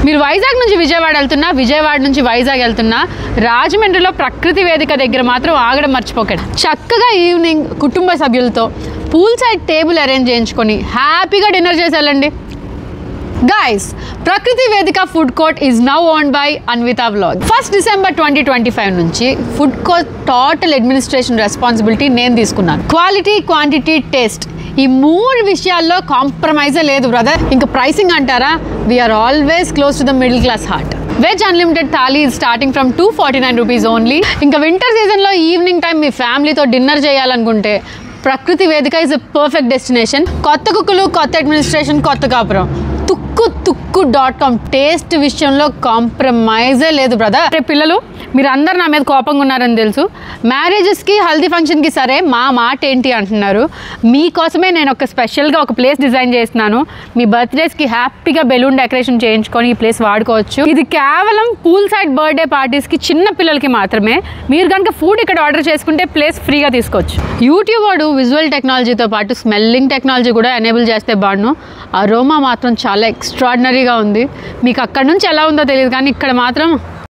మీరు వైజాగ్ నుంచి విజయవాడ వెళ్తున్నా, విజయవాడ నుంచి వైజాగ్ వెళ్తున్నా, రాజమండ్రిలో ప్రకృతి వేదిక దగ్గర మాత్రం ఆగడం మర్చిపోకండి. చక్కగా ఈవినింగ్ కుటుంబ సభ్యులతో పూల్ సైడ్ టేబుల్ అరేంజ్ చేయించుకొని హ్యాపీగా డిన్నర్ చేసి వెళ్ళండి. గైస్, ప్రకృతి వేదిక food court is now owned by Anvitha vlog. 1 December 2025 నుంచి food court total administration responsibility నేను తీసుకున్నాను. క్వాలిటీ, క్వాంటిటీ, టేస్ట్ ఈ 3 విషయాల్లో కాంప్రమైజే లేదు బ్రదర్. ఇంకా ప్రైసింగ్ అంటారా, we are always close to the middle class heart. Veg unlimited thali starting from 249 rupees only. ఇంకా winter సీజన్లో ఈవినింగ్ టైం మీ ఫ్యామిలీతో డిన్నర్ చేయాలనుకుంటే ప్రకృతి వేదిక ఇస్ ఎ పర్ఫెక్ట్ డెస్టినేషన్. కొత్త కుక్కులు, కొత్త అడ్మినిస్ట్రేషన్, కొత్త కాపురం. తుక్కు.com టేస్ట్ విషయంలో కాంప్రమైజే లేదు బ్రదర్. రేపు పిల్లలు మీరు అందరు నా మీద కోపంగా ఉన్నారని తెలుసు. మ్యారేజెస్కి, హల్దీ ఫంక్షన్కి సరే మా మాట ఏంటి అంటున్నారు. మీకోసమే నేను ఒక స్పెషల్గా ఒక ప్లేస్ డిజైన్ చేస్తున్నాను. మీ బర్త్డేస్కి హ్యాపీగా బెలూన్ డెకరేషన్ చేయించుకొని ఈ ప్లేస్ వాడుకోవచ్చు. ఇది కేవలం పూల్ సైడ్ బర్త్డే పార్టీస్కి, చిన్న పిల్లలకి మాత్రమే. మీరు కనుక ఫుడ్ ఇక్కడ ఆర్డర్ చేసుకుంటే ప్లేస్ ఫ్రీగా తీసుకోవచ్చు. యూట్యూబ్ వాడు విజువల్ టెక్నాలజీతో పాటు స్మెల్లింగ్ టెక్నాలజీ కూడా ఎనేబుల్ చేస్తే బాగును. అరోమా మాత్రం చాలా ఎక్స్ట్రాడినరీగా ఉంది. మీకు అక్కడ నుంచి ఎలా ఉందో తెలియదు, కానీ ఇక్కడ మాత్రం